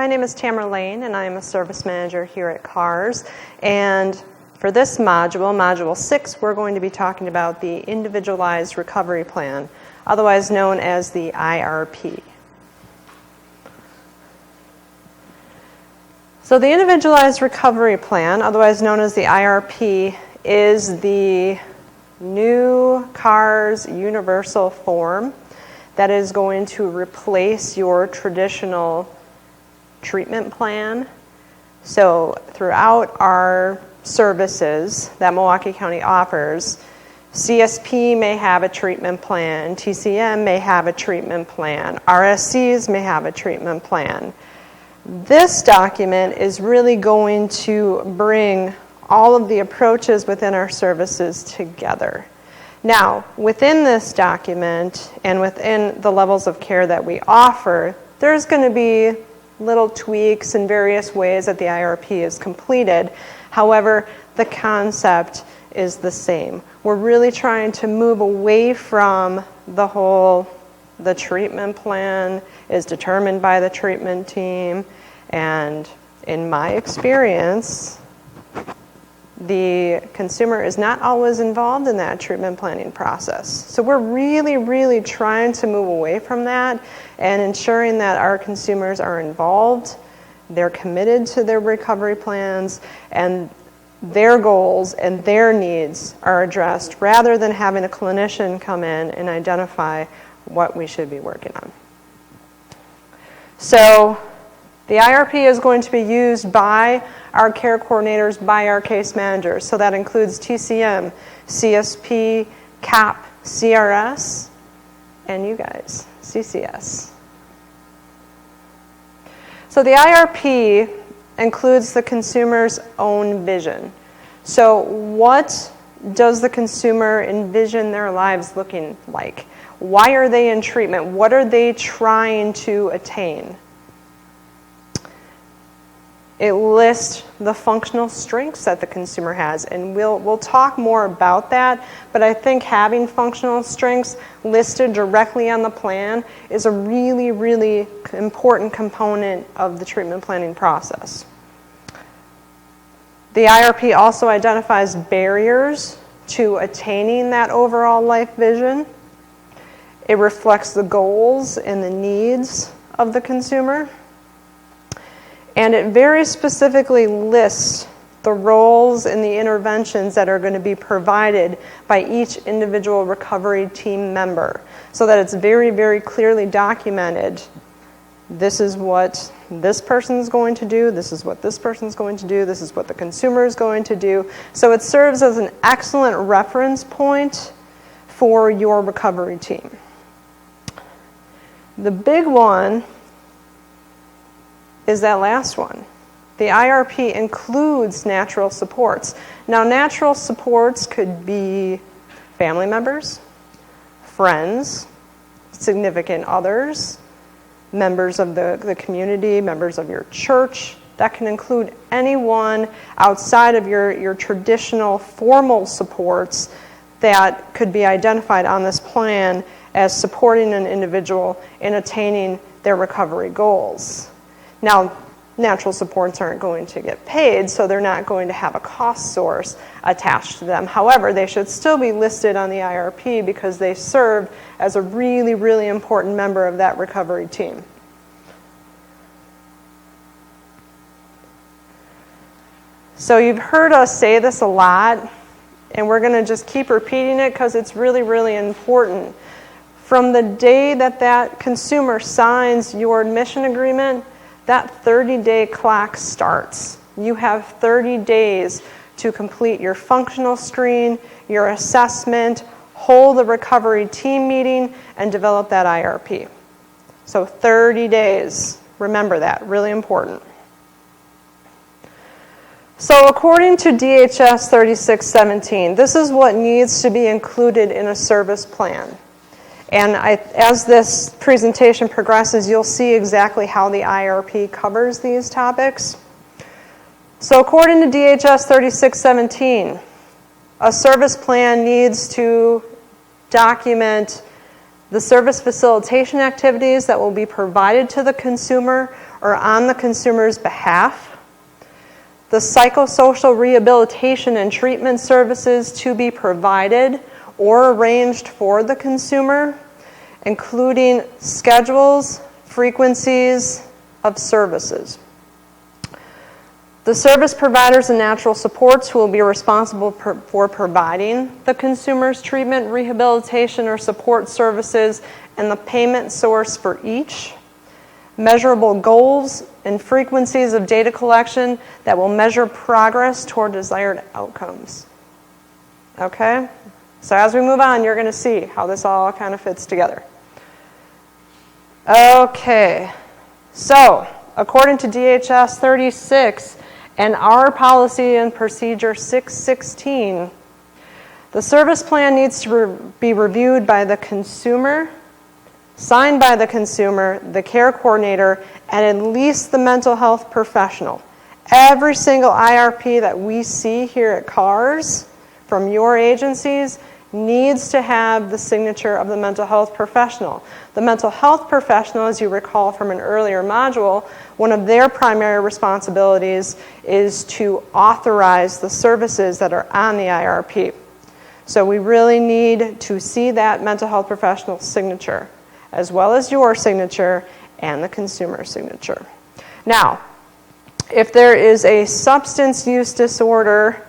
My name is Tamara Lane, and I am a service manager here at CARS. And for this module, Module 6, we're going to be talking about the Individualized Recovery Plan, otherwise known as the IRP. So the Individualized Recovery Plan, otherwise known as the IRP, is the new CARS universal form that is going to replace your traditional treatment plan. So throughout our services that Milwaukee County offers, CSP may have a treatment plan, TCM may have a treatment plan, RSCs may have a treatment plan. This document is really going to bring all of the approaches within our services together. Now, within this document and within the levels of care that we offer, there's going to be little tweaks in various ways that the IRP is completed. However, the concept is the same. We're really trying to move away from the treatment plan is determined by the treatment team, and in my experience, the consumer is not always involved in that treatment planning process. So we're really trying to move away from that and ensuring that our consumers are involved, they're committed to their recovery plans, and their goals and their needs are addressed rather than having a clinician come in and identify what we should be working on. So the IRP is going to be used by our care coordinators, by our case managers. So that includes TCM, CSP, CAP, CRS, and you guys, CCS. So the IRP includes the consumer's own vision. So what does the consumer envision their lives looking like? Why are they in treatment? What are they trying to attain? It lists the functional strengths that the consumer has, and we'll talk more about that, but I think having functional strengths listed directly on the plan is a really important component of the treatment planning process. The IRP also identifies barriers to attaining that overall life vision. It reflects the goals and the needs of the consumer. And it very specifically lists the roles and the interventions that are going to be provided by each individual recovery team member so that it's very clearly documented. This is what this person's going to do, this is what this person's going to do, this is what the consumer is going to do. So it serves as an excellent reference point for your recovery team. The big one is that last one. The IRP includes natural supports. Now, natural supports could be family members, friends, significant others, members of the community, members of your church. That can include anyone outside of your traditional formal supports that could be identified on this plan as supporting an individual in attaining their recovery goals. Now, natural supports aren't going to get paid, so they're not going to have a cost source attached to them. However, they should still be listed on the IRP because they serve as a really important member of that recovery team. So you've heard us say this a lot, and we're going to just keep repeating it because it's really important. From the day that consumer signs your admission agreement, that 30-day clock starts. You have 30 days to complete your functional screen, your assessment, hold the recovery team meeting, and develop that IRP. So 30 days. Remember that, really important. So according to DHS 3617, this is what needs to be included in a service plan. And as this presentation progresses, you'll see exactly how the IRP covers these topics. So according to DHS 3617, a service plan needs to document the service facilitation activities that will be provided to the consumer or on the consumer's behalf, the psychosocial rehabilitation and treatment services to be provided or arranged for the consumer, including schedules, frequencies of services. The service providers and natural supports who will be responsible for providing the consumer's treatment, rehabilitation, or support services, and the payment source for each. Measurable goals and frequencies of data collection that will measure progress toward desired outcomes. Okay? So as we move on, you're going to see how this all kind of fits together. Okay. So, according to DHS 36 and our policy and procedure 616, the service plan needs to be reviewed by the consumer, signed by the consumer, the care coordinator, and at least the mental health professional. Every single IRP that we see here at CARS from your agencies needs to have the signature of the mental health professional. The mental health professional, as you recall from an earlier module, one of their primary responsibilities is to authorize the services that are on the IRP. So we really need to see that mental health professional signature, as well as your signature and the consumer signature. Now, if there is a substance use disorder,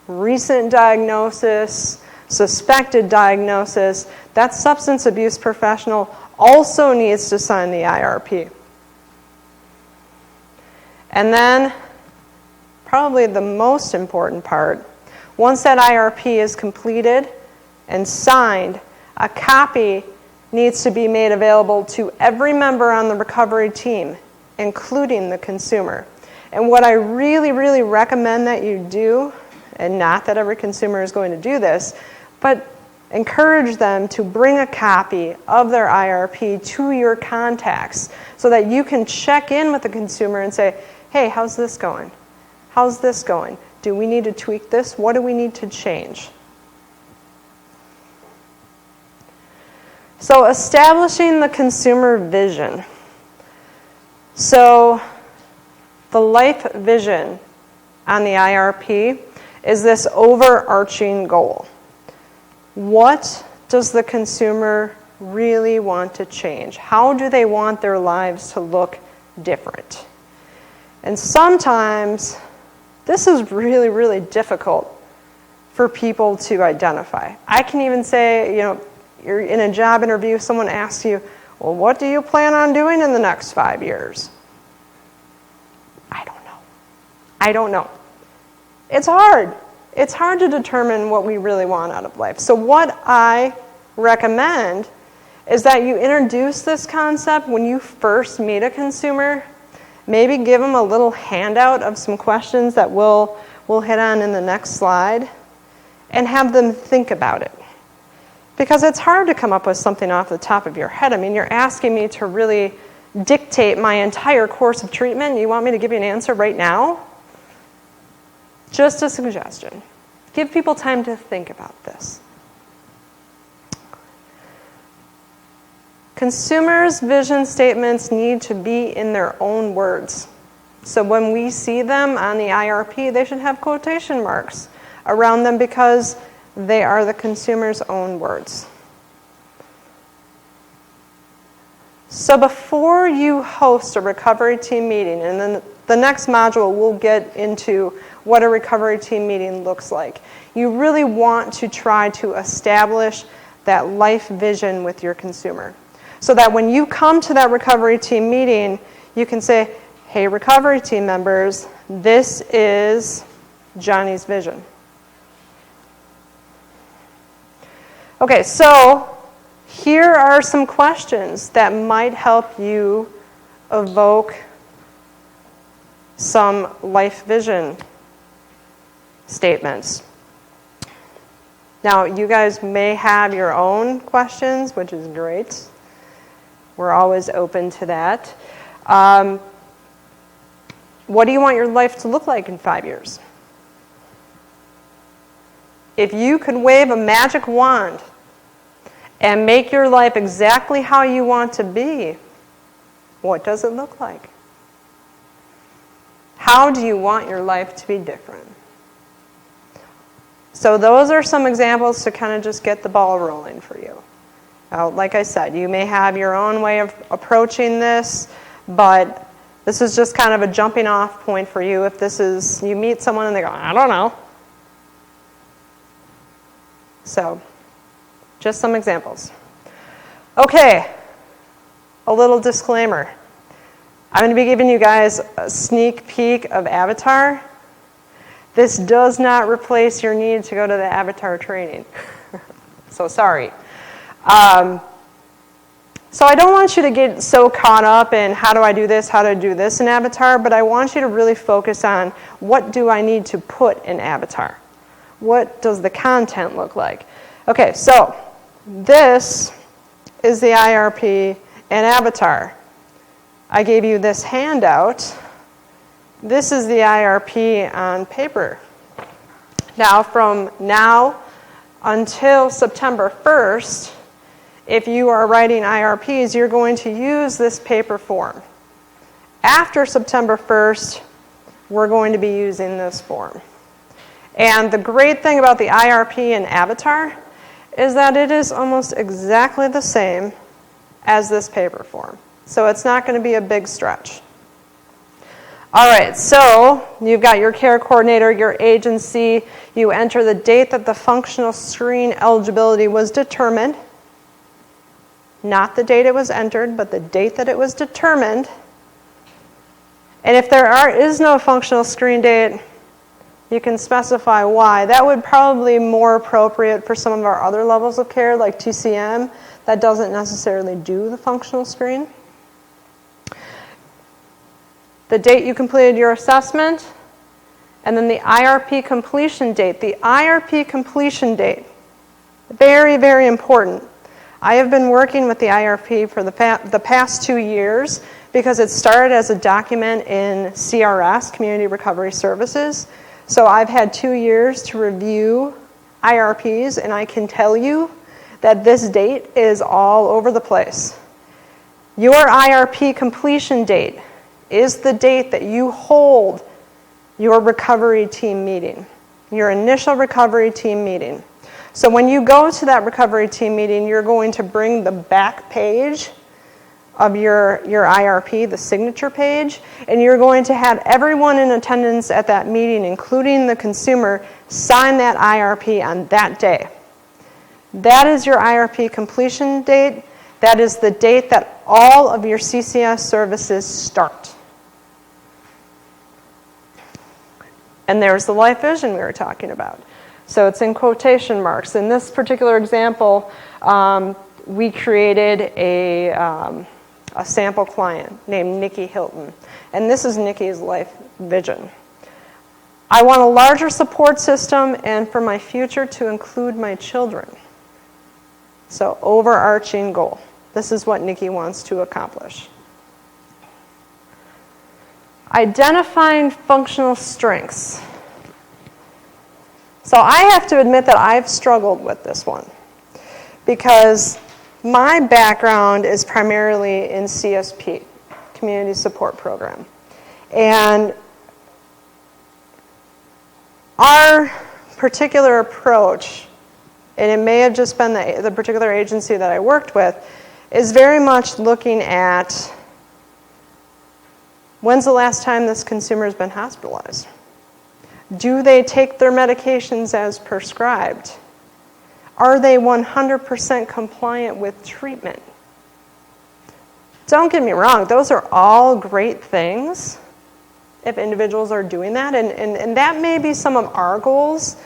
recent diagnosis, suspected diagnosis, that substance abuse professional also needs to sign the IRP. And then, probably the most important part, once that IRP is completed and signed, a copy needs to be made available to every member on the recovery team, including the consumer. And what I really, really recommend that you do, and not that every consumer is going to do this, but encourage them to bring a copy of their IRP to your contacts so that you can check in with the consumer and say, hey, how's this going? How's this going? Do we need to tweak this? What do we need to change? So establishing the consumer vision. So the life vision on the IRP is this overarching goal. What does the consumer really want to change? How do they want their lives to look different? And sometimes this is really, really difficult for people to identify. I can even say, you're in a job interview, someone asks you, well, what do you plan on doing in the next 5 years? I don't know. It's hard. It's hard to determine what we really want out of life. So what I recommend is that you introduce this concept when you first meet a consumer. Maybe give them a little handout of some questions that we'll hit on in the next slide, and have them think about it. Because it's hard to come up with something off the top of your head. I mean, you're asking me to really dictate my entire course of treatment. You want me to give you an answer right now? Just a suggestion. Give people time to think about this. Consumers' vision statements need to be in their own words. So when we see them on the IRP, they should have quotation marks around them because they are the consumer's own words. So before you host a recovery team meeting, and then the next module we'll get into what a recovery team meeting looks like, you really want to try to establish that life vision with your consumer. So that when you come to that recovery team meeting, you can say, hey, recovery team members, this is Johnny's vision. Okay, so here are some questions that might help you evoke some life vision statements. Now, you guys may have your own questions, which is great. We're always open to that. What do you want your life to look like in 5 years? If you could wave a magic wand and make your life exactly how you want to be, what does it look like? How do you want your life to be different? So those are some examples to kind of just get the ball rolling for you. Now, like I said, you may have your own way of approaching this, but this is just kind of a jumping off point for you. If this is, you meet someone and they go, I don't know. So, just some examples. Okay, a little disclaimer. I'm going to be giving you guys a sneak peek of Avatar. This does not replace your need to go to the Avatar training. So sorry. So I don't want you to get so caught up in how do I do this in Avatar, but I want you to really focus on what do I need to put in Avatar? What does the content look like? Okay, so this is the IRP and Avatar. I gave you this handout. This is the IRP on paper. Now, from now until September 1st, if you are writing IRPs, you're going to use this paper form. After September 1st, we're going to be using this form. And the great thing about the IRP and Avatar is that it is almost exactly the same as this paper form. So it's not going to be a big stretch. All right, so you've got your care coordinator, your agency. You enter the date that the functional screen eligibility was determined. Not the date it was entered, but the date that it was determined. And if there is no functional screen date, you can specify why. That would probably be more appropriate for some of our other levels of care, like TCM, that doesn't necessarily do the functional screen. The date you completed your assessment, and then the IRP completion date. The IRP completion date, very, very important. I have been working with the IRP for the past 2 years because it started as a document in CRS, Community Recovery Services. So I've had 2 years to review IRPs, and I can tell you that this date is all over the place. Your IRP completion date is the date that you hold your recovery team meeting, your initial recovery team meeting. So when you go to that recovery team meeting, you're going to bring the back page of your IRP, the signature page, and you're going to have everyone in attendance at that meeting, including the consumer, sign that IRP on that day. That is your IRP completion date. That is the date that all of your CCS services start. And there's the life vision we were talking about. So it's in quotation marks. In this particular example, we created a sample client named Nikki Hilton. And this is Nikki's life vision. I want a larger support system and for my future to include my children. So overarching goal. This is what Nikki wants to accomplish. Identifying functional strengths. So I have to admit that I've struggled with this one because my background is primarily in CSP, Community Support Program. And our particular approach, and it may have just been the particular agency that I worked with, is very much looking at when's the last time this consumer has been hospitalized? Do they take their medications as prescribed? Are they 100% compliant with treatment? Don't get me wrong, those are all great things if individuals are doing that, and that may be some of our goals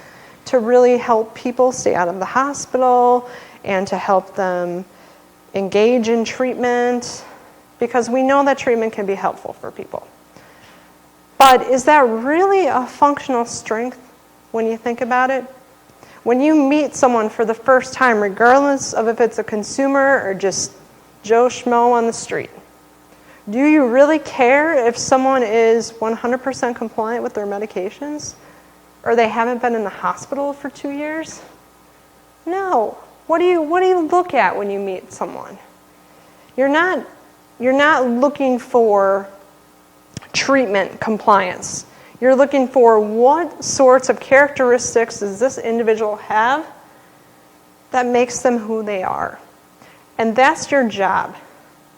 to really help people stay out of the hospital and to help them engage in treatment, because we know that treatment can be helpful for people. But is that really a functional strength when you think about it? When you meet someone for the first time, regardless of if it's a consumer or just Joe Schmo on the street, do you really care if someone is 100% compliant with their medications? Or they haven't been in the hospital for 2 years? No. What do you look at when you meet someone? You're not looking for treatment compliance. You're looking for what sorts of characteristics does this individual have that makes them who they are. And that's your job.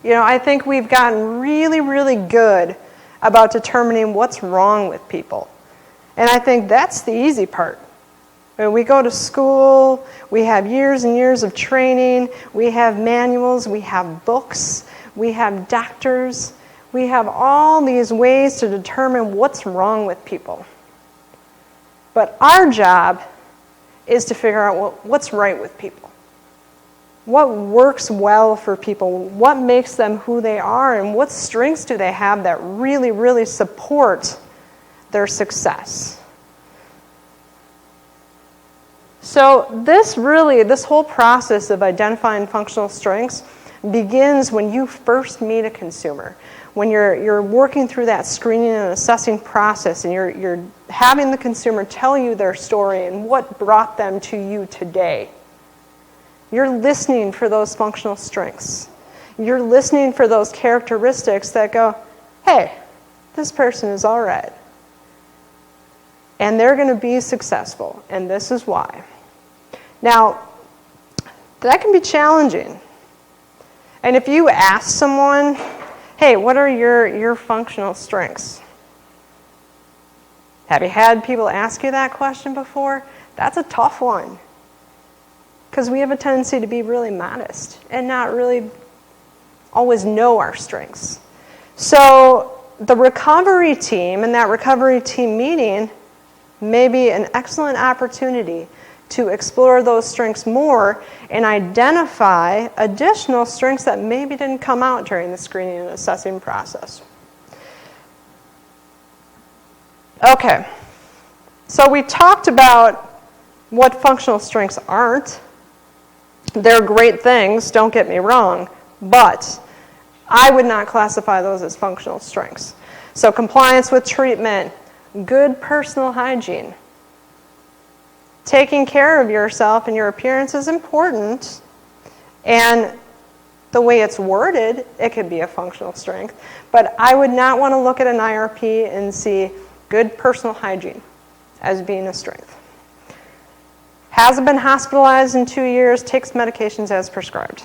I think we've gotten really, really good about determining what's wrong with people. And I think that's the easy part. When we go to school, we have years and years of training, we have manuals, we have books, we have doctors, we have all these ways to determine what's wrong with people. But our job is to figure out what's right with people. What works well for people? What makes them who they are? And what strengths do they have that really, really support their success? So this whole process of identifying functional strengths begins when you first meet a consumer. When you're working through that screening and assessing process and you're having the consumer tell you their story and what brought them to you today. You're listening for those functional strengths. You're listening for those characteristics that go, hey, this person is all right. And they're going to be successful, and this is why. Now, that can be challenging. And if you ask someone, hey, what are your functional strengths? Have you had people ask you that question before? That's a tough one. Because we have a tendency to be really modest and not really always know our strengths. So the recovery team and that recovery team meeting may be an excellent opportunity to explore those strengths more and identify additional strengths that maybe didn't come out during the screening and assessing process. Okay, so we talked about what functional strengths aren't. They're great things, don't get me wrong, but I would not classify those as functional strengths. So compliance with treatment, good personal hygiene. Taking care of yourself and your appearance is important, and the way it's worded, it could be a functional strength, but I would not want to look at an IRP and see good personal hygiene as being a strength. Hasn't been hospitalized in 2 years, takes medications as prescribed.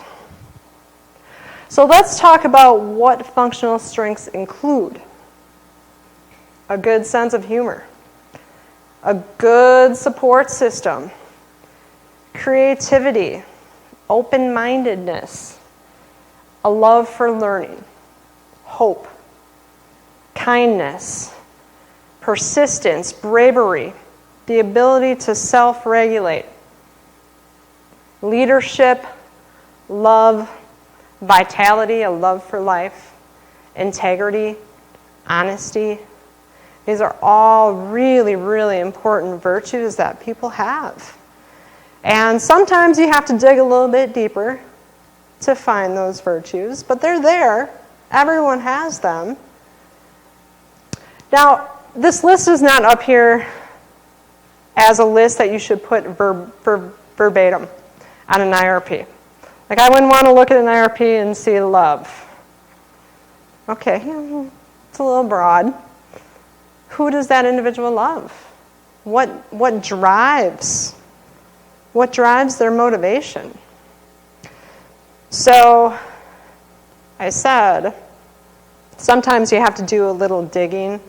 So let's talk about what functional strengths include. A good sense of humor, a good support system, creativity, open-mindedness, a love for learning, hope, kindness, persistence, bravery, the ability to self-regulate, leadership, love, vitality, a love for life, integrity, honesty. These are all really, really important virtues that people have. And sometimes you have to dig a little bit deeper to find those virtues, but they're there. Everyone has them. Now, this list is not up here as a list that you should put verbatim on an IRP. Like, I wouldn't want to look at an IRP and see love. Okay, it's a little broad. Who does that individual love? What drives their motivation? So, I said, sometimes you have to do a little digging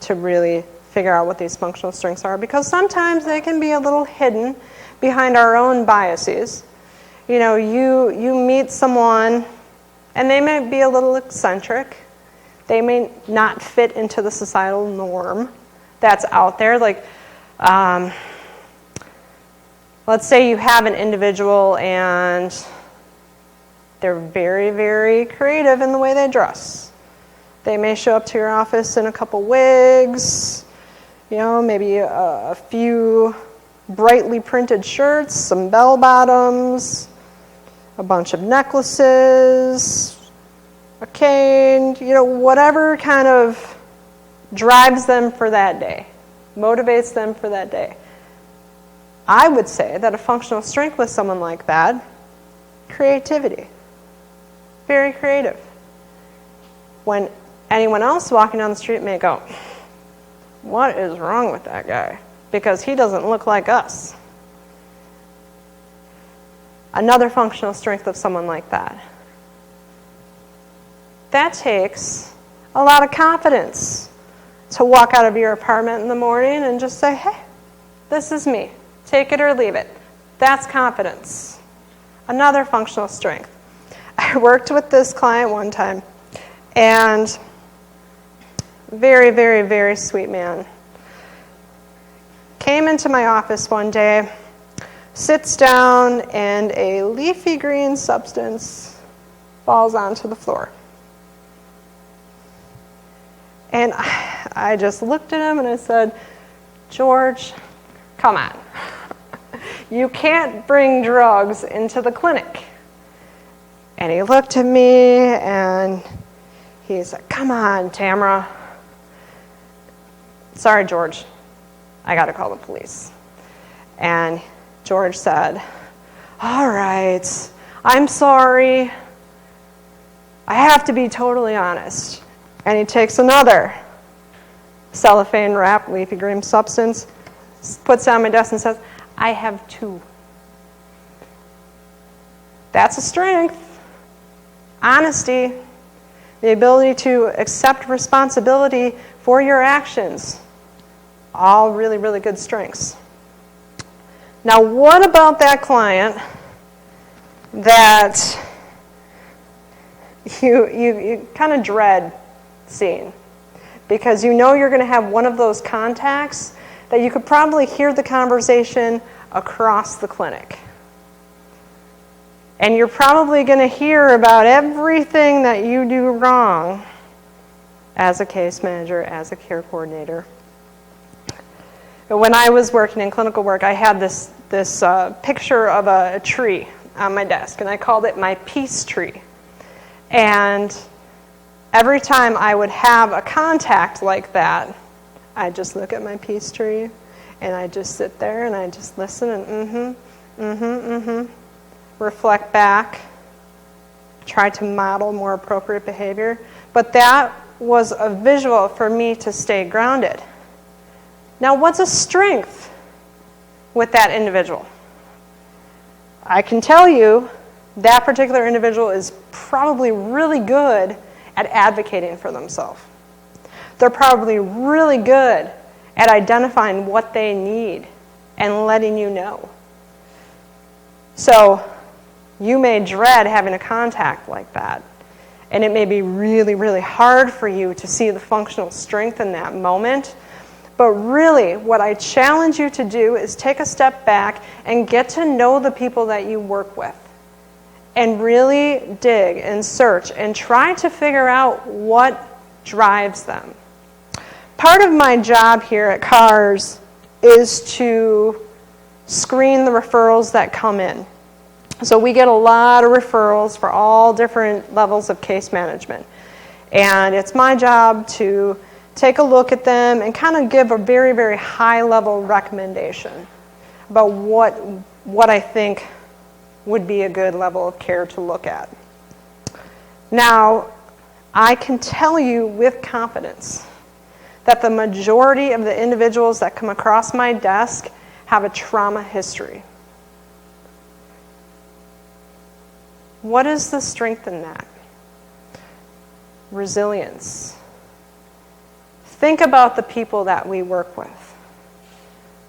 to really figure out what these functional strengths are, because sometimes they can be a little hidden behind our own biases. You meet someone and they may be a little eccentric. They may not fit into the societal norm that's out there. Like, let's say you have an individual and they're very, very creative in the way they dress. They may show up to your office in a couple wigs, maybe a few brightly printed shirts, some bell bottoms, a bunch of necklaces, a cane, whatever kind of drives them for that day, motivates them for that day. I would say that a functional strength with someone like that, creativity. Very creative. When Anyone else walking down the street may go, what is wrong with that guy? Because he doesn't look like us. Another functional strength of someone like that. That takes a lot of confidence to walk out of your apartment in the morning and just say, hey, this is me. Take it or leave it. That's confidence. Another functional strength. I worked with this client one time, and very, very, very sweet man. Came into my office one day, sits down, and a leafy green substance falls onto the floor. And I just looked at him and I said, George, come on. You can't bring drugs into the clinic. And he looked at me and he said, come on, Tamara. Sorry, George. I got to call the police. And George said, all right, I'm sorry. I have to be totally honest. And he takes another cellophane wrap, leafy green substance, puts it on my desk and says, I have 2. That's a strength. Honesty. The ability to accept responsibility for your actions. All really, really good strengths. Now, what about that client that you kind of dread seeing? Because you know you're going to have one of those contacts that you could probably hear the conversation across the clinic. And you're probably going to hear about everything that you do wrong as a case manager, as a care coordinator. But when I was working in clinical work, I had this picture of a tree on my desk, and I called it my peace tree. And every time I would have a contact like that, I'd just look at my peace tree, and I'd just sit there, and I'd just listen, and reflect back, try to model more appropriate behavior. But that was a visual for me to stay grounded. Now, what's a strength with that individual? I can tell you that particular individual is probably really good at advocating for themselves. They're probably really good at identifying what they need and letting you know. So you may dread having a contact like that. And it may be really, really hard for you to see the functional strength in that moment. But really, what I challenge you to do is take a step back and get to know the people that you work with. And really dig and search and try to figure out what drives them. Part of my job here at CARS is to screen the referrals that come in. So we get a lot of referrals for all different levels of case management. And it's my job to take a look at them and kind of give a very, very high-level recommendation about what I think would be a good level of care to look at. Now, I can tell you with confidence that the majority of the individuals that come across my desk have a trauma history. What is the strength in that? Resilience. Think about the people that we work with.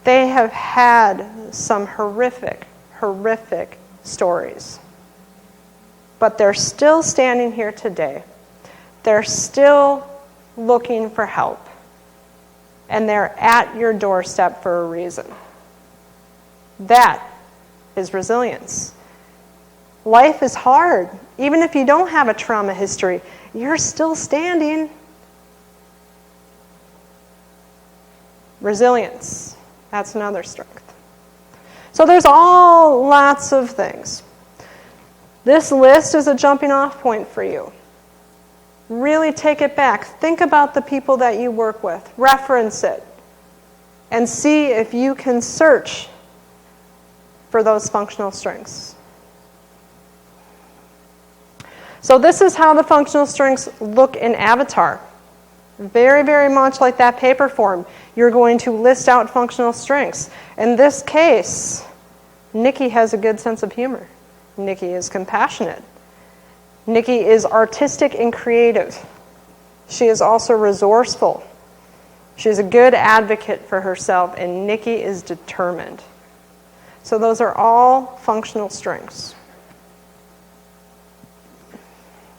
They have had some horrific stories. But they're still standing here today. They're still looking for help. And they're at your doorstep for a reason. That is resilience. Life is hard. Even if you don't have a trauma history, you're still standing. Resilience. That's another strength. So there's lots of things. This list is a jumping off point for you. Really take it back. Think about the people that you work with. Reference it. And see if you can search for those functional strengths. So this is how the functional strengths look in Avatar. Very, very much like that paper form. You're going to list out functional strengths. In this case, Nikki has a good sense of humor. Nikki is compassionate. Nikki is artistic and creative. She is also resourceful. She's a good advocate for herself, and Nikki is determined. So those are all functional strengths.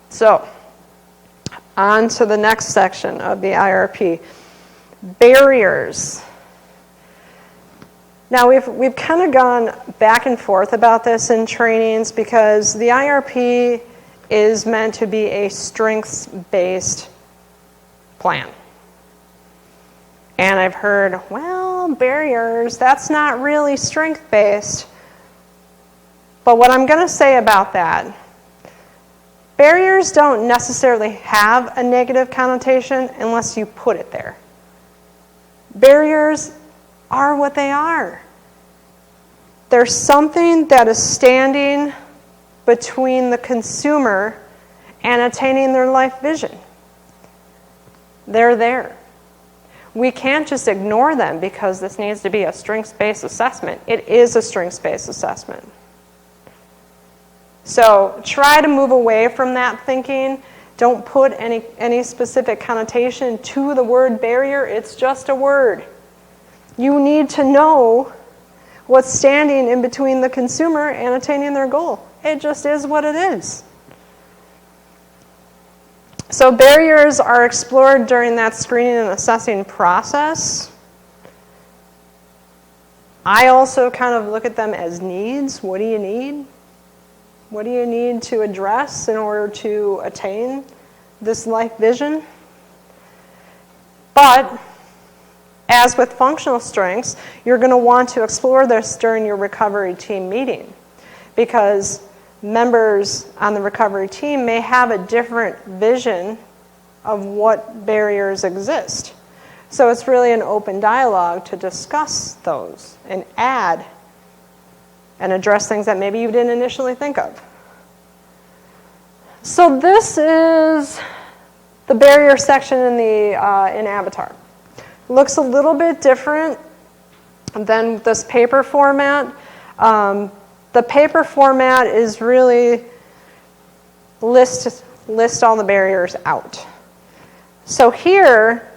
So, on to the next section of the IRP. Barriers. Now, we've kind of gone back and forth about this in trainings because the IRP is meant to be a strengths-based plan. And I've heard, well, barriers, that's not really strength-based. But what I'm going to say about that, barriers don't necessarily have a negative connotation unless you put it there. Barriers are what they are. There's something that is standing between the consumer and attaining their life vision. They're there. We can't just ignore them because this needs to be a strengths-based assessment. It is a strengths-based assessment. So try to move away from that thinking. Don't put any specific connotation to the word barrier. It's just a word. You need to know what's standing in between the consumer and attaining their goal. It just is what it is. So barriers are explored during that screening and assessing process. I also kind of look at them as needs. What do you need? What do you need to address in order to attain this life vision? But as with functional strengths, you're going to want to explore this during your recovery team meeting because members on the recovery team may have a different vision of what barriers exist. So it's really an open dialogue to discuss those and add and address things that maybe you didn't initially think of. So this is the barrier section in Avatar. Looks a little bit different than this paper format. The paper format is really list all the barriers out. So here,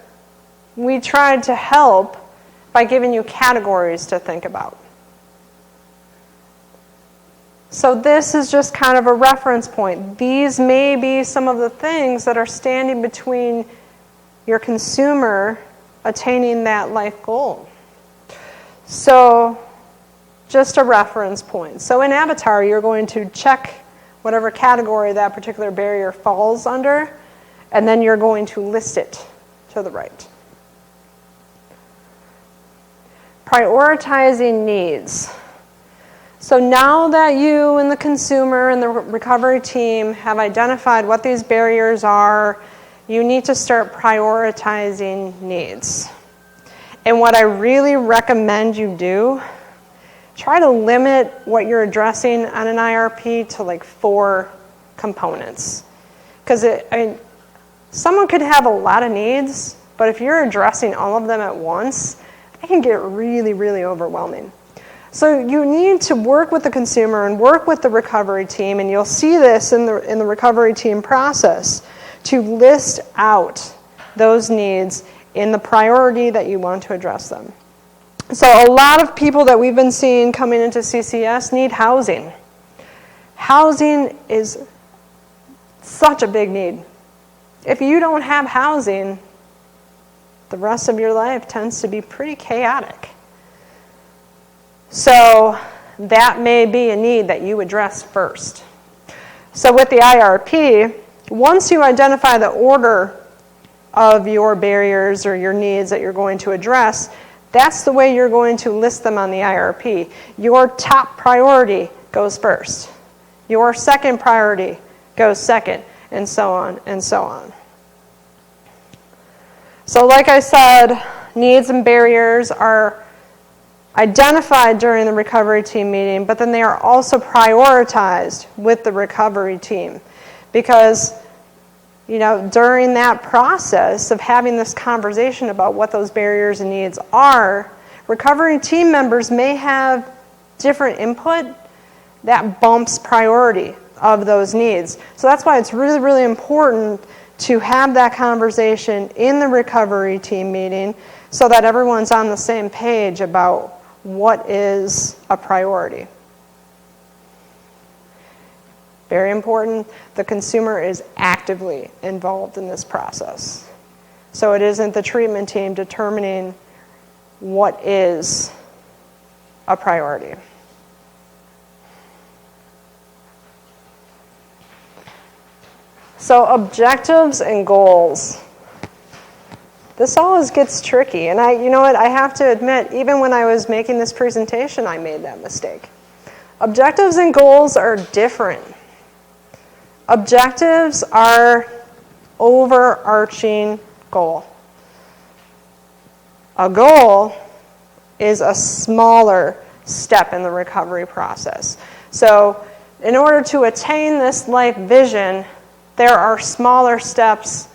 we tried to help by giving you categories to think about. So this is just kind of a reference point. These may be some of the things that are standing between your consumer attaining that life goal. So just a reference point. So in Avatar, you're going to check whatever category that particular barrier falls under, and then you're going to list it to the right. Prioritizing needs. So now that you and the consumer and the recovery team have identified what these barriers are, you need to start prioritizing needs. And what I really recommend you do, try to limit what you're addressing on an IRP to like 4 components. Because someone could have a lot of needs, but if you're addressing all of them at once, it can get really, really overwhelming. So you need to work with the consumer and work with the recovery team, and you'll see this in the recovery team process, to list out those needs in the priority that you want to address them. So a lot of people that we've been seeing coming into CCS need housing. Housing is such a big need. If you don't have housing, the rest of your life tends to be pretty chaotic. So that may be a need that you address first. So with the IRP, once you identify the order of your barriers or your needs that you're going to address, that's the way you're going to list them on the IRP. Your top priority goes first. Your second priority goes second, and so on and so on. So like I said, needs and barriers are identified during the recovery team meeting, but then they are also prioritized with the recovery team. Because during that process of having this conversation about what those barriers and needs are, recovery team members may have different input that bumps priority of those needs. So that's why it's really, really important to have that conversation in the recovery team meeting so that everyone's on the same page about what is a priority. Very important, the consumer is actively involved in this process. So it isn't the treatment team determining what is a priority. So objectives and goals. This always gets tricky, and I have to admit, even when I was making this presentation, I made that mistake. Objectives and goals are different. Objectives are overarching goal. A goal is a smaller step in the recovery process. So in order to attain this life vision, there are smaller steps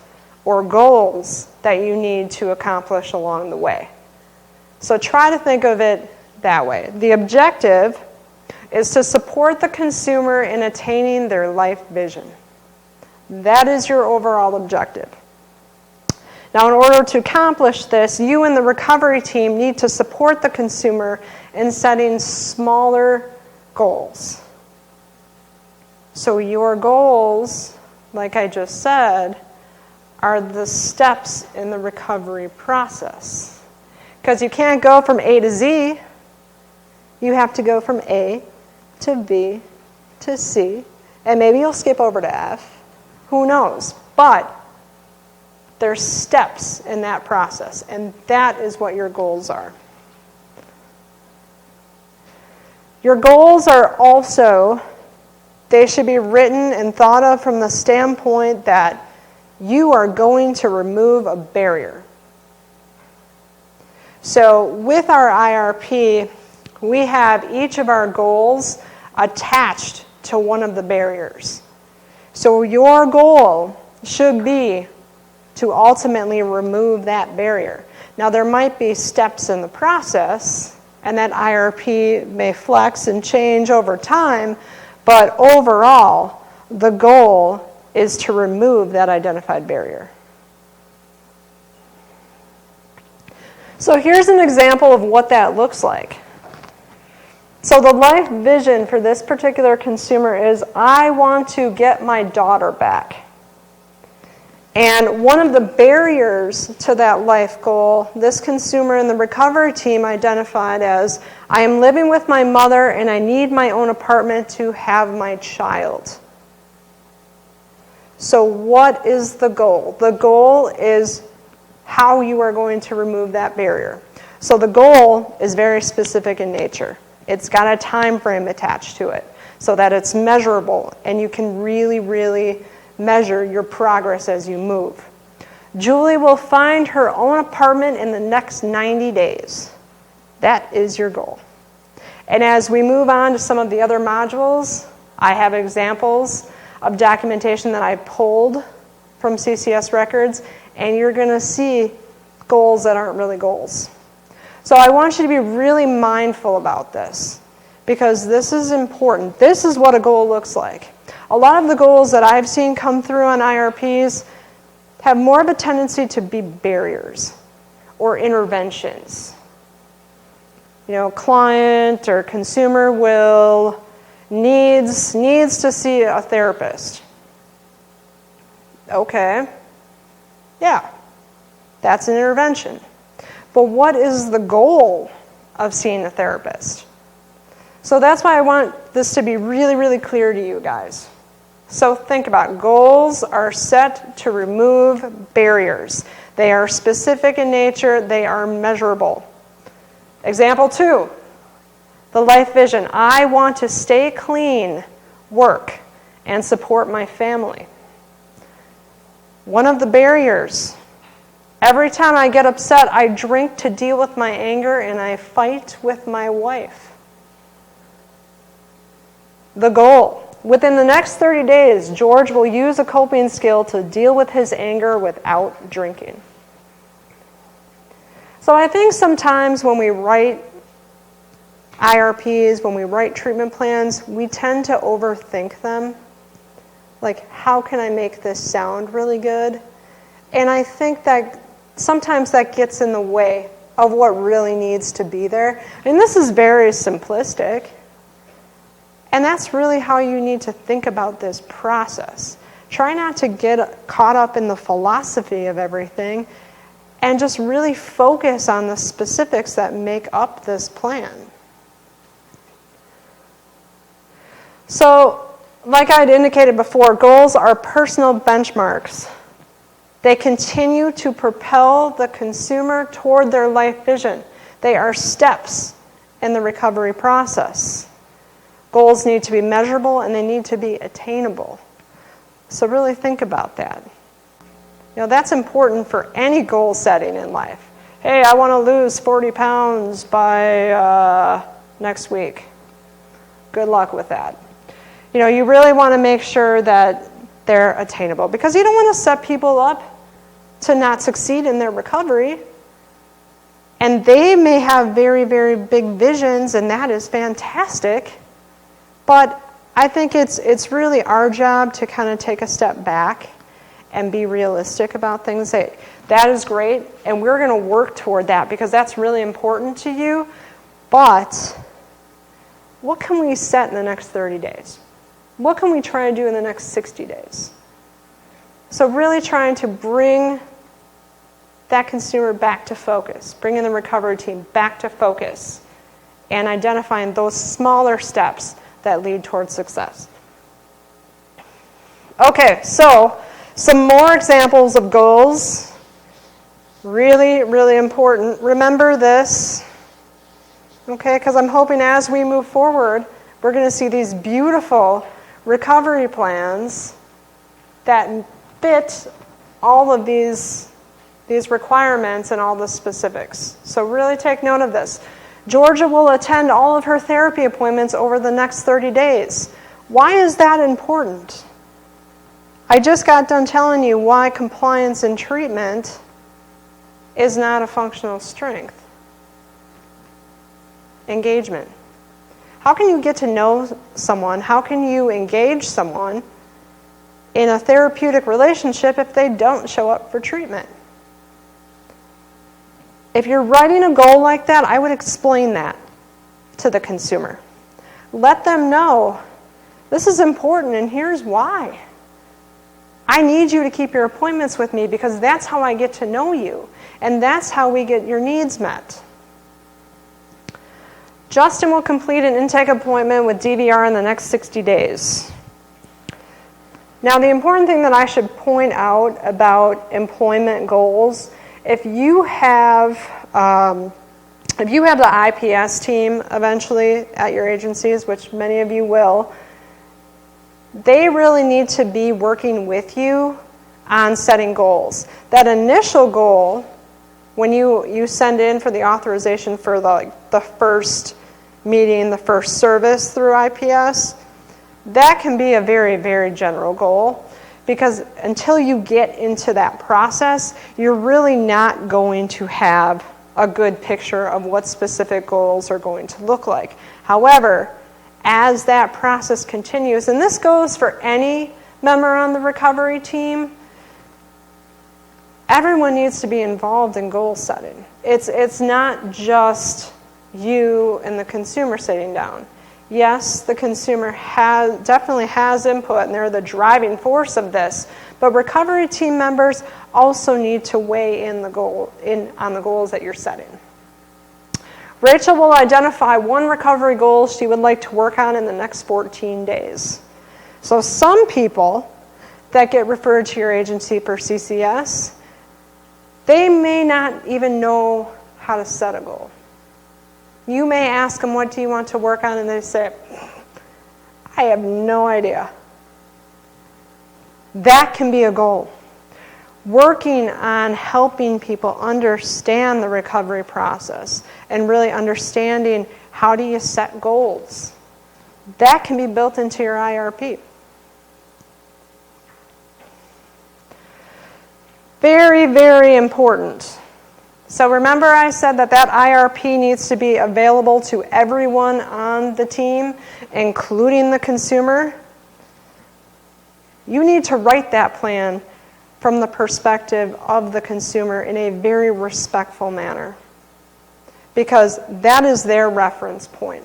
or goals that you need to accomplish along the way. So try to think of it that way. The objective is to support the consumer in attaining their life vision. That is your overall objective. Now, in order to accomplish this, you and the recovery team need to support the consumer in setting smaller goals. So your goals, like I just said, are the steps in the recovery process. Because you can't go from A to Z. You have to go from A to B to C. And maybe you'll skip over to F. Who knows? But there's steps in that process. And that is what your goals are. Your goals are also, they should be written and thought of from the standpoint that you are going to remove a barrier. So with our IRP, we have each of our goals attached to one of the barriers. So your goal should be to ultimately remove that barrier. Now there might be steps in the process, and that IRP may flex and change over time, but overall, the goal is to remove that identified barrier. So here's an example of what that looks like. So the life vision for this particular consumer is, I want to get my daughter back. And one of the barriers to that life goal, this consumer and the recovery team identified as, I am living with my mother and I need my own apartment to have my child. So what is the goal? The goal is how you are going to remove that barrier. So the goal is very specific in nature. It's got a time frame attached to it so that it's measurable and you can really, really measure your progress as you move. Julie will find her own apartment in the next 90 days. That is your goal. And as we move on to some of the other modules, I have examples of documentation that I pulled from CCS records, and you're going to see goals that aren't really goals. So I want you to be really mindful about this, because this is important. This is what a goal looks like. A lot of the goals that I've seen come through on IRPs have more of a tendency to be barriers or interventions. Client or consumer will needs to see a therapist. Okay. Yeah. That's an intervention. But what is the goal of seeing a therapist? So that's why I want this to be really, really clear to you guys. So think about it. Goals are set to remove barriers. They are specific in nature. They are measurable. Example 2, the life vision. I want to stay clean, work, and support my family. One of the barriers, every time I get upset, I drink to deal with my anger and I fight with my wife. The goal, Within the next 30 days, George will use a coping skill to deal with his anger without drinking. So I think sometimes when we write IRPs, when we write treatment plans, we tend to overthink them. Like, how can I make this sound really good? And I think that sometimes that gets in the way of what really needs to be there. And this is very simplistic. And that's really how you need to think about this process. Try not to get caught up in the philosophy of everything and just really focus on the specifics that make up this plan. So, like I had indicated before, goals are personal benchmarks. They continue to propel the consumer toward their life vision. They are steps in the recovery process. Goals need to be measurable and they need to be attainable. So really think about that. You know, that's important for any goal setting in life. Hey, I want to lose 40 pounds by next week. Good luck with that. You know, you really want to make sure that they're attainable because you don't want to set people up to not succeed in their recovery. And they may have very, very big visions, and that is fantastic. But I think it's really our job to kind of take a step back and be realistic about things. Say, that is great, and we're going to work toward that because that's really important to you. But what can we set in the next 30 days? What can we try to do in the next 60 days? So really trying to bring that consumer back to focus, bringing the recovery team back to focus, and identifying those smaller steps that lead towards success. Okay, so some more examples of goals. Really, really important. Remember this, okay, because I'm hoping as we move forward, we're going to see these beautiful recovery plans that fit all of these requirements and all the specifics. So really take note of this. Georgia will attend all of her therapy appointments over the next 30 days. Why is that important? I just got done telling you why compliance in treatment is not a functional strength. Engagement. How can you get to know someone? How can you engage someone in a therapeutic relationship if they don't show up for treatment? If you're writing a goal like that, I would explain that to the consumer. Let them know, this is important and here's why. I need you to keep your appointments with me because that's how I get to know you. And that's how we get your needs met. Justin will complete an intake appointment with DVR in the next 60 days. Now, the important thing that I should point out about employment goals, if you have the IPS team eventually at your agencies, which many of you will, they really need to be working with you on setting goals. That initial goal, when you send in for the authorization for the first meeting, the first service through IPS, that can be a very, very general goal because until you get into that process, you're really not going to have a good picture of what specific goals are going to look like. However, as that process continues, and this goes for any member on the recovery team, everyone needs to be involved in goal setting. It's not just you and the consumer sitting down. Yes, the consumer definitely has input, and they're the driving force of this. But recovery team members also need to weigh in on the goals that you're setting. Rachel will identify one recovery goal she would like to work on in the next 14 days. So some people that get referred to your agency for CCS, they may not even know how to set a goal. You may ask them, what do you want to work on? And they say, I have no idea. That can be a goal. Working on helping people understand the recovery process and really understanding how do you set goals. That can be built into your IRP. Very, very important. So remember I said that IRP needs to be available to everyone on the team, including the consumer. You need to write that plan from the perspective of the consumer in a very respectful manner, because that is their reference point.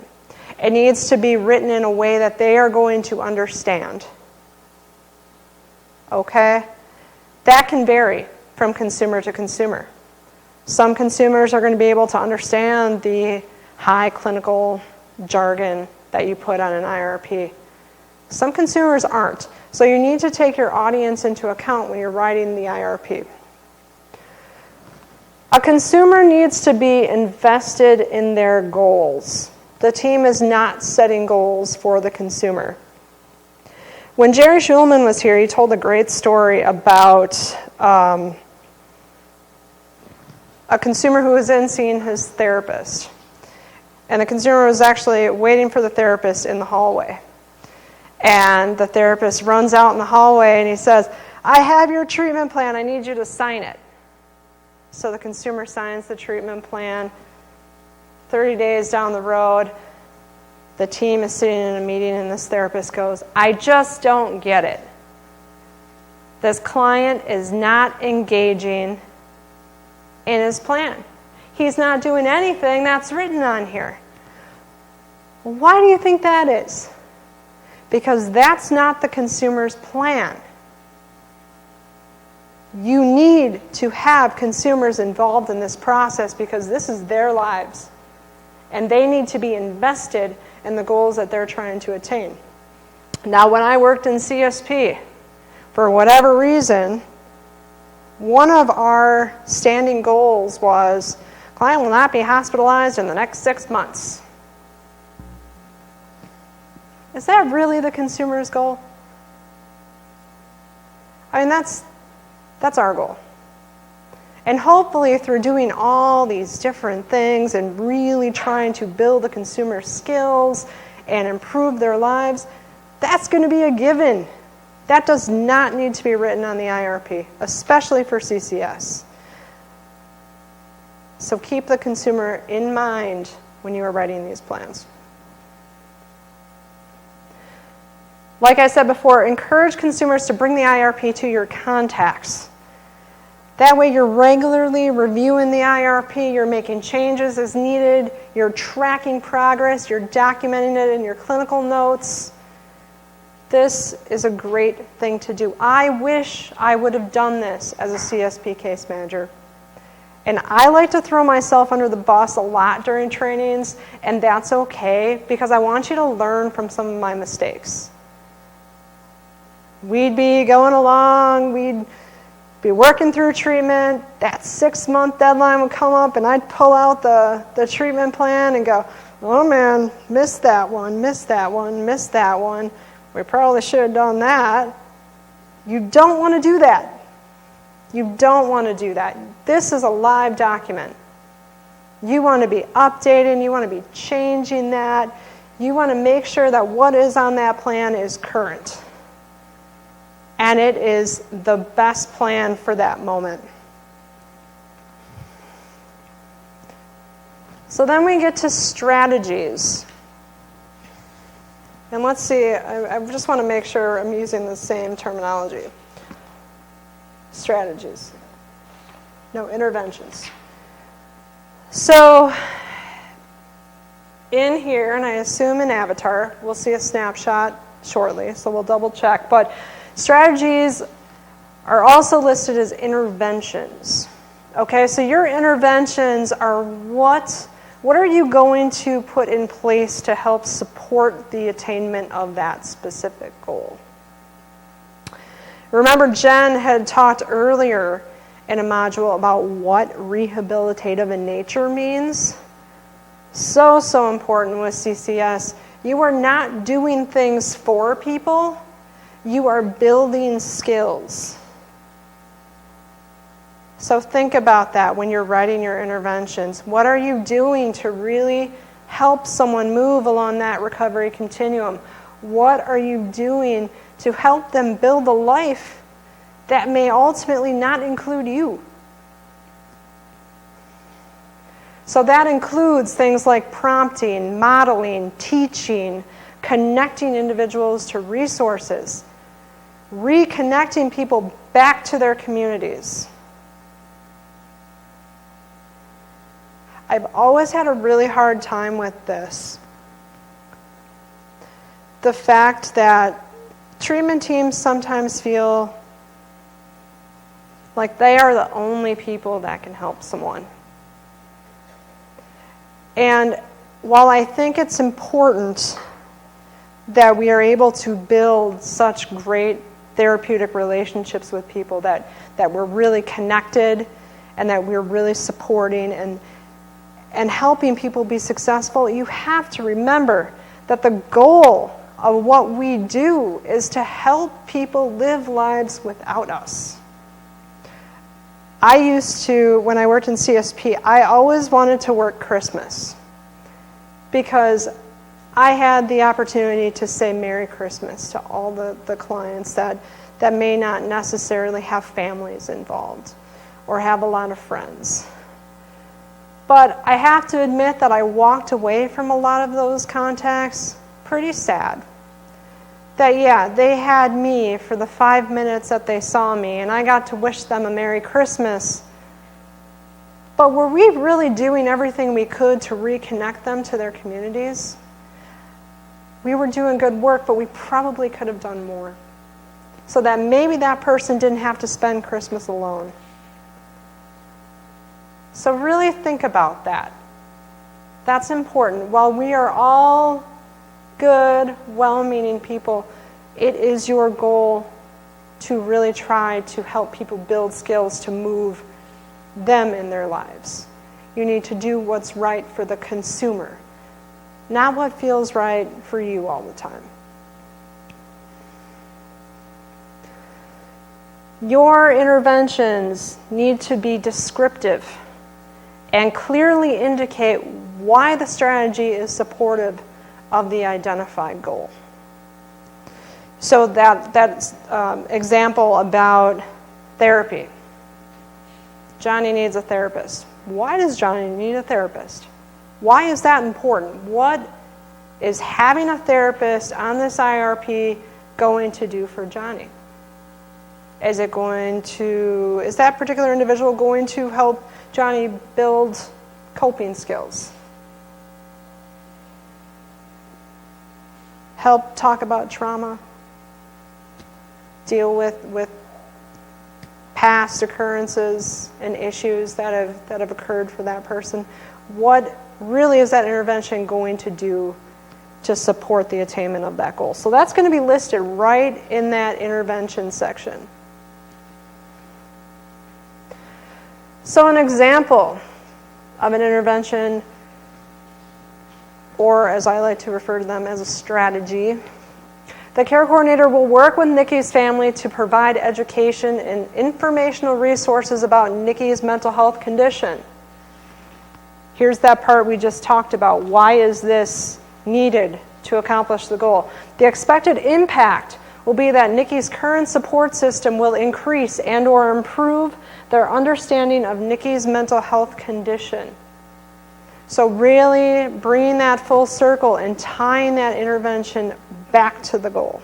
It needs to be written in a way that they are going to understand. Okay? That can vary from consumer to consumer. Some consumers are going to be able to understand the high clinical jargon that you put on an IRP. Some consumers aren't. So you need to take your audience into account when you're writing the IRP. A consumer needs to be invested in their goals. The team is not setting goals for the consumer. When Jerry Schulman was here, he told a great story about a consumer who was in seeing his therapist. And the consumer was actually waiting for the therapist in the hallway. And the therapist runs out in the hallway and he says, "I have your treatment plan, I need you to sign it." So the consumer signs the treatment plan. 30 days down the road, the team is sitting in a meeting and this therapist goes, "I just don't get it. This client is not engaging in his plan. He's not doing anything that's written on here." Why do you think that is? Because that's not the consumer's plan. You need to have consumers involved in this process because this is their lives. And they need to be invested in the goals that they're trying to attain. Now, when I worked in CSP, for whatever reason, one of our standing goals was, client will not be hospitalized in the next 6 months. Is that really the consumer's goal? I mean, that's our goal. And hopefully through doing all these different things and really trying to build the consumer's skills and improve their lives, that's going to be a given. That does not need to be written on the IRP, especially for CCS. So keep the consumer in mind when you are writing these plans. Like I said before, encourage consumers to bring the IRP to your contacts. That way you're regularly reviewing the IRP, you're making changes as needed, you're tracking progress, you're documenting it in your clinical notes. This is a great thing to do. I wish I would have done this as a CSP case manager. And I like to throw myself under the bus a lot during trainings, and that's okay because I want you to learn from some of my mistakes. We'd be going along, we'd be working through treatment, that 6-month deadline would come up and I'd pull out the treatment plan and go, "Oh man, missed that one, missed that one, missed that one. We probably should have done that." You don't want to do that. You don't want to do that. This is a live document. You want to be updating, you want to be changing that. You want to make sure that what is on that plan is current. And it is the best plan for that moment. So then we get to strategies. And let's see, I just want to make sure I'm using the same terminology. Strategies. No, interventions. So in here, and I assume in Avatar, we'll see a snapshot shortly, so we'll double check. But strategies are also listed as interventions. Okay, so your interventions are what are you going to put in place to help support the attainment of that specific goal? Remember, Jen had talked earlier in a module about what rehabilitative in nature means. So important with CCS. You are not doing things for people. You are building skills. So think about that when you're writing your interventions. What are you doing to really help someone move along that recovery continuum? What are you doing to help them build a life that may ultimately not include you? So that includes things like prompting, modeling, teaching, connecting individuals to resources, reconnecting people back to their communities. I've always had a really hard time with this. The fact that treatment teams sometimes feel like they are the only people that can help someone. And while I think it's important that we are able to build such great therapeutic relationships with people, that we're really connected and that we're really supporting and helping people be successful, you have to remember that the goal of what we do is to help people live lives without us. I used to, when I worked in CSP, I always wanted to work Christmas because I had the opportunity to say Merry Christmas to all the clients that may not necessarily have families involved or have a lot of friends. But I have to admit that I walked away from a lot of those contacts pretty sad. That, yeah, they had me for the 5 minutes that they saw me, and I got to wish them a Merry Christmas. But were we really doing everything we could to reconnect them to their communities? We were doing good work, but we probably could have done more, so that maybe that person didn't have to spend Christmas alone. So really think about that. That's important. While we are all good, well-meaning people, it is your goal to really try to help people build skills to move them in their lives. You need to do what's right for the consumer, not what feels right for you all the time. Your interventions need to be descriptive and clearly indicate why the strategy is supportive of the identified goal. So that's example about therapy. Johnny needs a therapist. Why does Johnny need a therapist? Why is that important? What is having a therapist on this IRP going to do for Johnny? Is that particular individual going to help Johnny build coping skills? Help talk about trauma? Deal with past occurrences and issues that have occurred for that person? What really is that intervention going to do to support the attainment of that goal? So that's going to be listed right in that intervention section. So an example of an intervention, or as I like to refer to them as a strategy, the care coordinator will work with Nikki's family to provide education and informational resources about Nikki's mental health condition. Here's that part we just talked about. Why is this needed to accomplish the goal? The expected impact will be that Nikki's current support system will increase and or improve their understanding of Nikki's mental health condition. So really bringing that full circle and tying that intervention back to the goal.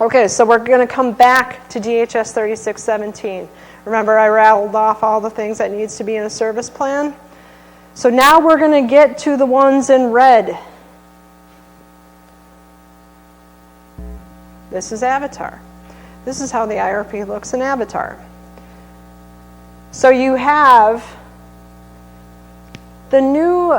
Okay, so we're going to come back to DHS 3617. Remember, I rattled off all the things that needs to be in a service plan. So now we're going to get to the ones in red. This is Avatar. This is how the IRP looks in Avatar. So you have the new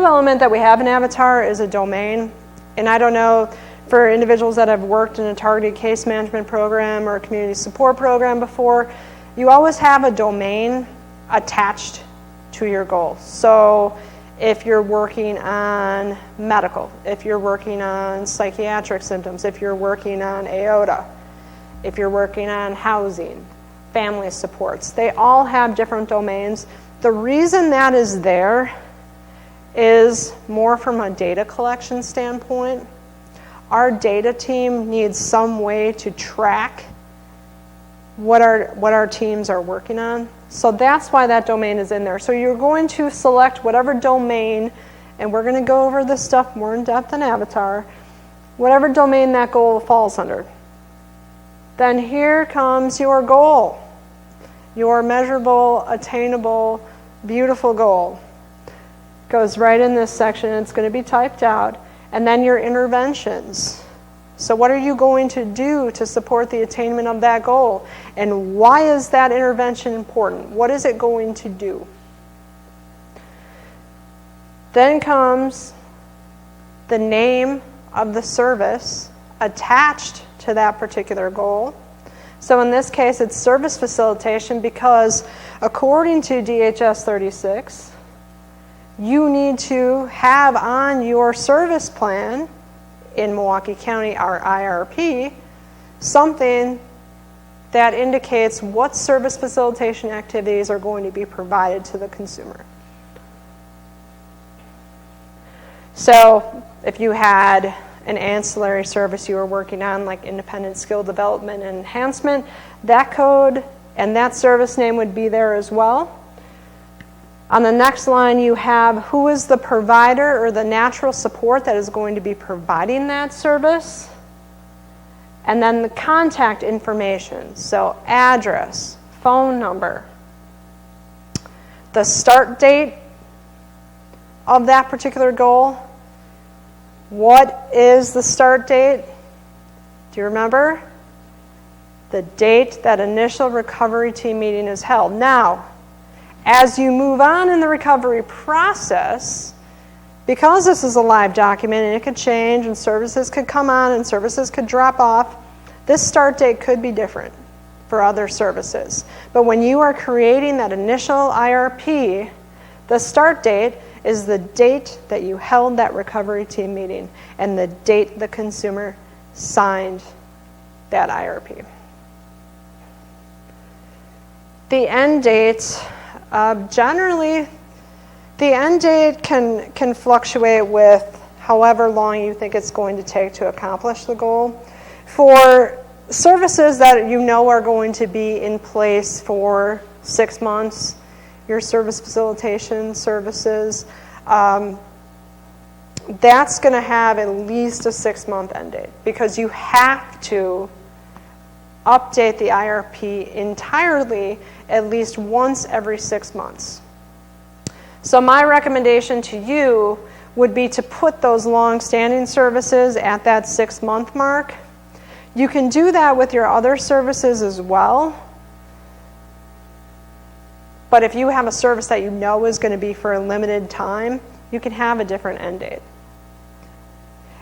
element that we have in Avatar is a domain. And I don't know, for individuals that have worked in a targeted case management program or a community support program before, you always have a domain attached to your goal. So if you're working on medical, if you're working on psychiatric symptoms, if you're working on AOTA, if you're working on housing, family supports, they all have different domains. The reason that is there is more from a data collection standpoint. Our data team needs some way to track what our teams are working on. So that's why that domain is in there. So you're going to select whatever domain, and we're going to go over this stuff more in depth in Avatar, whatever domain that goal falls under. Then here comes your goal, your measurable, attainable, beautiful goal. Goes right in this section. It's going to be typed out. And then your interventions. So what are you going to do to support the attainment of that goal? And why is that intervention important? What is it going to do? Then comes the name of the service attached to that particular goal. So in this case, it's service facilitation because according to DHS 36, you need to have on your service plan in Milwaukee County, our IRP, something that indicates what service facilitation activities are going to be provided to the consumer. So if you had an ancillary service you were working on, like independent skill development and enhancement, that code and that service name would be there as well. On the next line, you have who is the provider or the natural support that is going to be providing that service. And then the contact information, so address, phone number, the start date of that particular goal. What is the start date? Do you remember? The date that initial recovery team meeting is held. Now, as you move on in the recovery process, because this is a live document and it could change and services could come on and services could drop off, this start date could be different for other services. But when you are creating that initial IRP, the start date is the date that you held that recovery team meeting and the date the consumer signed that IRP. The end date, generally, the end date can fluctuate with however long you think it's going to take to accomplish the goal. For services that you know are going to be in place for 6 months, your service facilitation services, that's going to have at least a 6-month end date because you have to update the IRP entirely at least once every 6 months. So my recommendation to you would be to put those long-standing services at that 6-month mark. You can do that with your other services as well. But if you have a service that you know is going to be for a limited time, you can have a different end date.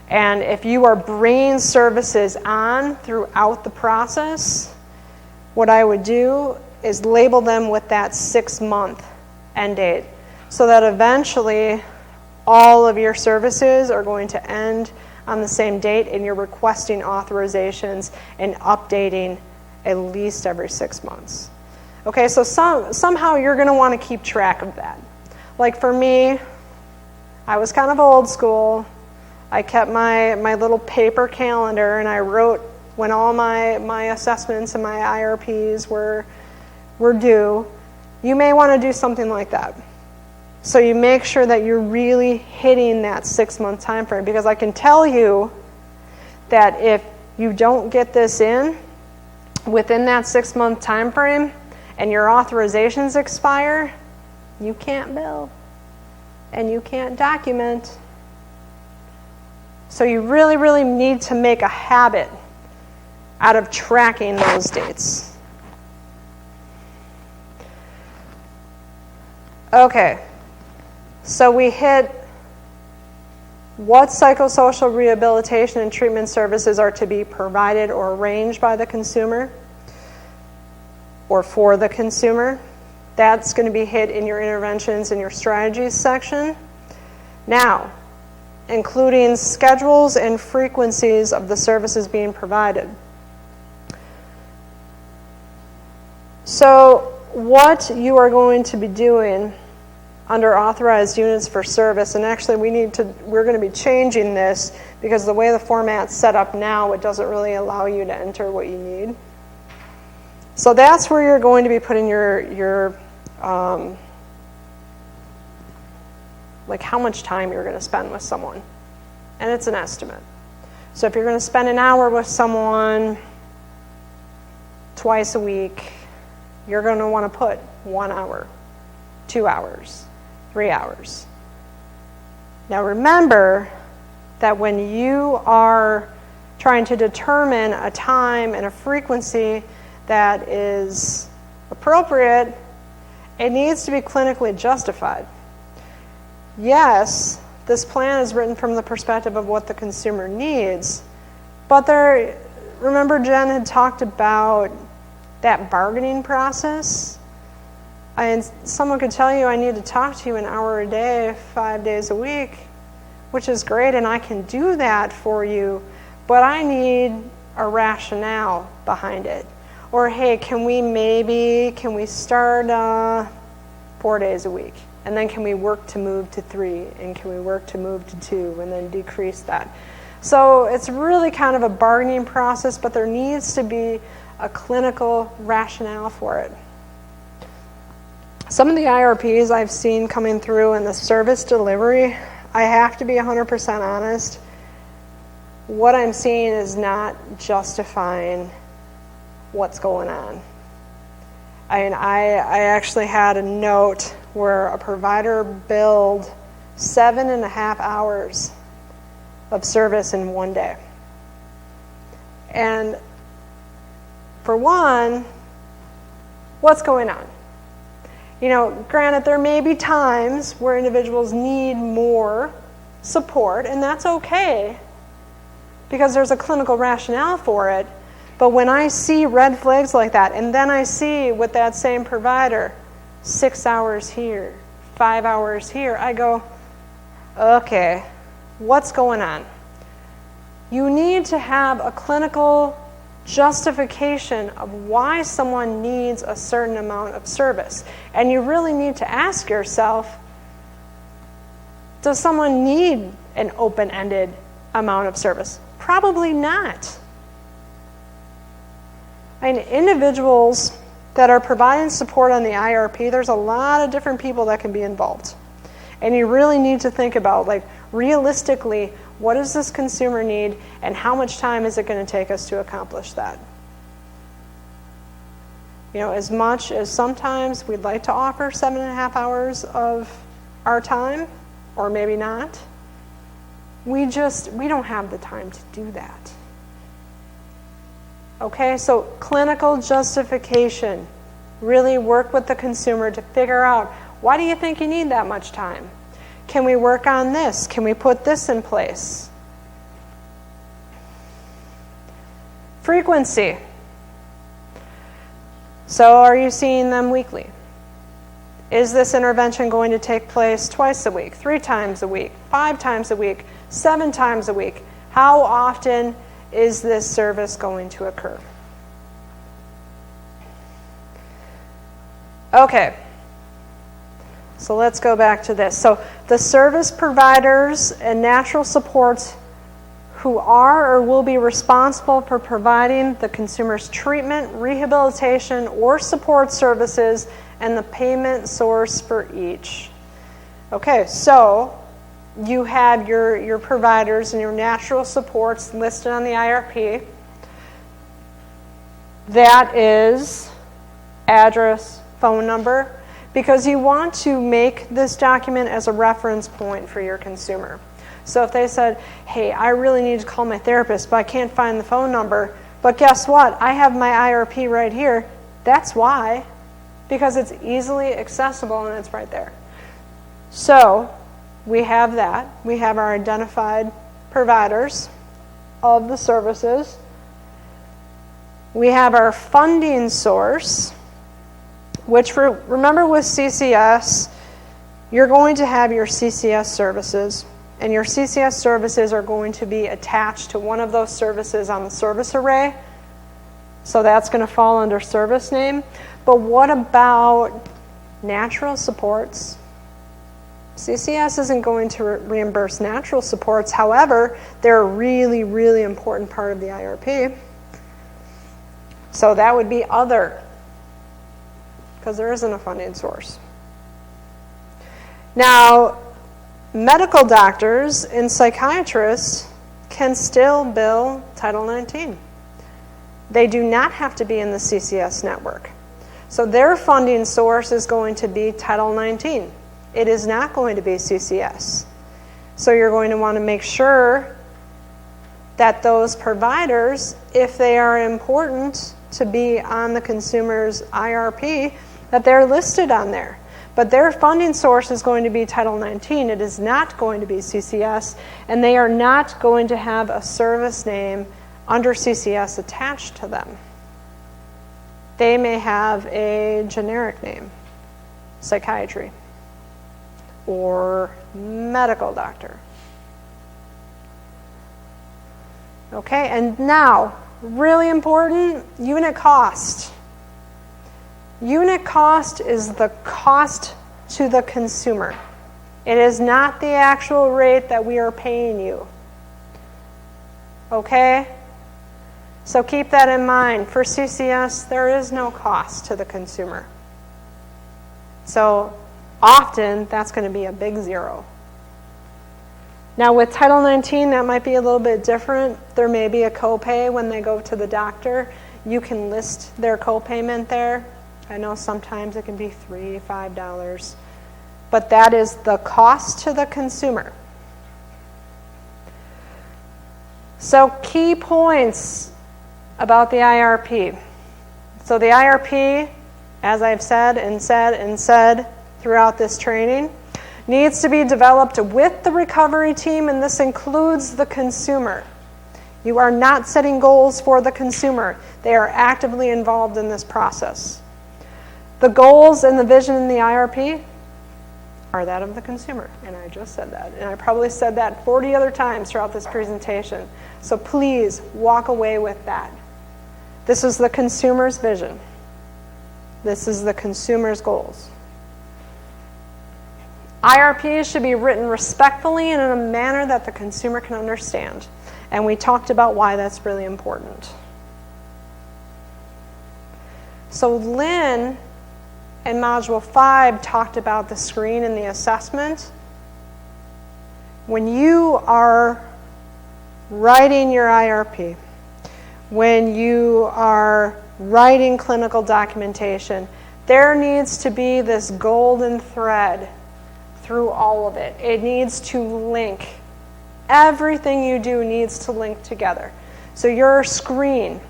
And if you are bringing services on throughout the process, what I would do is label them with that 6-month end date so that eventually all of your services are going to end on the same date and you're requesting authorizations and updating at least every 6 months. Okay, so somehow you're going to want to keep track of that. Like for me, I was kind of old school. I kept my little paper calendar and I wrote when all my assessments and my IRPs were due. You may want to do something like that. So you make sure that you're really hitting that 6-month time frame, because I can tell you that if you don't get this in within that 6-month time frame and your authorizations expire, you can't bill and you can't document. So you really, really need to make a habit out of tracking those dates. Okay, so we hit what psychosocial rehabilitation and treatment services are to be provided or arranged by the consumer or for the consumer. That's going to be hit in your interventions and your strategies section. Now, including schedules and frequencies of the services being provided. So what you are going to be doing under authorized units for service, and actually we're going to be changing this because the way the format's set up now, it doesn't really allow you to enter what you need. So that's where you're going to be putting your like how much time you're going to spend with someone. And it's an estimate. So if you're going to spend an hour with someone twice a week, you're going to want to put 1 hour, 2 hours, 3 hours. Now remember that when you are trying to determine a time and a frequency that is appropriate, it needs to be clinically justified. Yes, this plan is written from the perspective of what the consumer needs, but remember Jen had talked about that bargaining process? Someone could tell you, I need to talk to you an hour a day, 5 days a week, which is great, and I can do that for you, but I need a rationale behind it. Or, hey, can we start 4 days a week? And then can we work to move to 3? And can we work to move to 2? And then decrease that. So it's really kind of a bargaining process, but there needs to be a clinical rationale for it. Some of the IRPs I've seen coming through in the service delivery, I have to be 100% honest, what I'm seeing is not justifying what's going on. I actually had a note where a provider billed 7.5 hours of service in one day. And for one, what's going on? Granted, there may be times where individuals need more support, and that's okay because there's a clinical rationale for it. But when I see red flags like that, and then I see with that same provider, 6 hours here, 5 hours here, I go, okay, what's going on? You need to have a clinical justification of why someone needs a certain amount of service. And you really need to ask yourself, does someone need an open-ended amount of service? Probably not. Individuals that are providing support on the IRP, there's a lot of different people that can be involved. And you really need to think about, realistically, what does this consumer need and how much time is it going to take us to accomplish that? As much as sometimes we'd like to offer 7.5 hours of our time, or maybe not, we don't have the time to do that. Okay, so clinical justification. Really work with the consumer to figure out, why do you think you need that much time? Can we work on this? Can we put this in place? Frequency. So are you seeing them weekly? Is this intervention going to take place twice a week, 3 times a week, 5 times a week, 7 times a week? How often is this service going to occur? Okay, so let's go back to this. So the service providers and natural supports who are or will be responsible for providing the consumer's treatment, rehabilitation, or support services and the payment source for each. Okay, so you have your providers and your natural supports listed on the IRP. That is address, phone number, because you want to make this document as a reference point for your consumer. So if they said, hey, I really need to call my therapist, but I can't find the phone number, but guess what? I have my IRP right here. That's why, because it's easily accessible and it's right there. So we have that. We have our identified providers of the services. We have our funding source, which remember with CCS, you're going to have your CCS services, and your CCS services are going to be attached to one of those services on the service array. So that's going to fall under service name. But what about natural supports, CCS isn't going to reimburse natural supports. However, they're a really, really important part of the IRP. So that would be other, because there isn't a funding source. Now, medical doctors and psychiatrists can still bill Title 19. They do not have to be in the CCS network. So their funding source is going to be Title 19. It is not going to be CCS. So you're going to want to make sure that those providers, if they are important to be on the consumer's IRP, that they're listed on there. But their funding source is going to be Title 19. It is not going to be CCS, and they are not going to have a service name under CCS attached to them. They may have a generic name, psychiatry, or medical doctor. Okay, and now, really important, unit cost. Unit cost is the cost to the consumer. It is not the actual rate that we are paying you. Okay? So keep that in mind. For CCS, there is no cost to the consumer. So often, that's going to be a big zero. Now with Title 19, that might be a little bit different. There may be a copay when they go to the doctor. You can list their copayment there. I know sometimes it can be $3, $5. But that is the cost to the consumer. So key points about the IRP. So the IRP, as I've said and said and said throughout this training, needs to be developed with the recovery team, and this includes the consumer. You are not setting goals for the consumer. They are actively involved in this process. The goals and the vision in the IRP are that of the consumer, and I just said that. And I probably said that 40 other times throughout this presentation. So please walk away with that. This is the consumer's vision. This is the consumer's goals. IRPs should be written respectfully and in a manner that the consumer can understand. And we talked about why that's really important. So Lynn in Module 5 talked about the screen and the assessment. When you are writing your IRP, when you are writing clinical documentation, there needs to be this golden thread through all of it. It needs to link. Everything you do needs to link together. So your screen,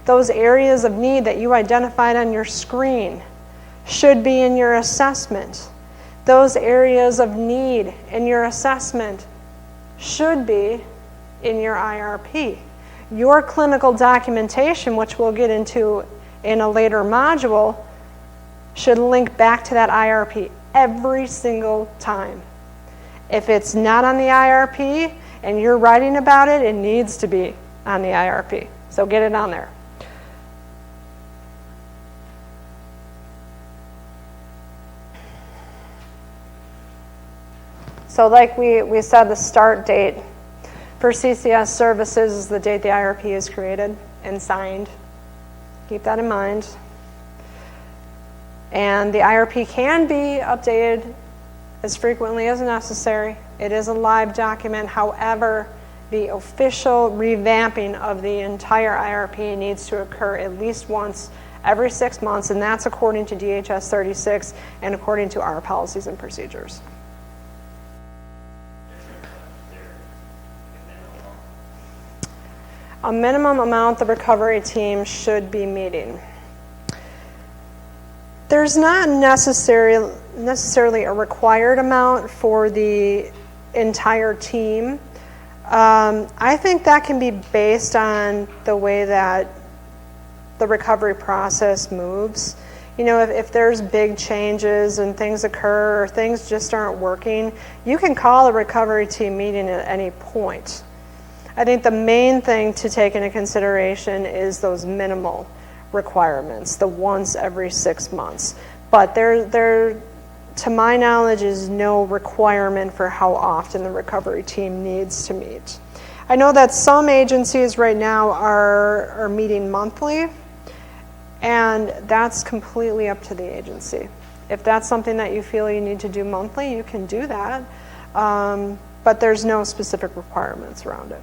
those areas of need that you identified on your screen, should be in your assessment. Those areas of need in your assessment should be in your IRP. Your clinical documentation, which we'll get into in a later module, should link back to that IRP every single time. If it's not on the IRP and you're writing about it, it needs to be on the IRP. So get it on there. So like we said, the start date for CCS services is the date the IRP is created and signed. Keep that in mind. And the IRP can be updated as frequently as necessary. It is a live document. However, the official revamping of the entire IRP needs to occur at least once every 6 months, and that's according to DHS 36 and according to our policies and procedures. A minimum amount the recovery team should be meeting. There's not necessarily a required amount for the entire team. I think that can be based on the way that the recovery process moves. You know, if there's big changes and things occur or things just aren't working, you can call a recovery team meeting at any point. I think the main thing to take into consideration is those minimal requirements, the once every 6 months. But there to my knowledge, is no requirement for how often the recovery team needs to meet. I know that some agencies right now are meeting monthly, and that's completely up to the agency. If that's something that you feel you need to do monthly, you can do that, but there's no specific requirements around it.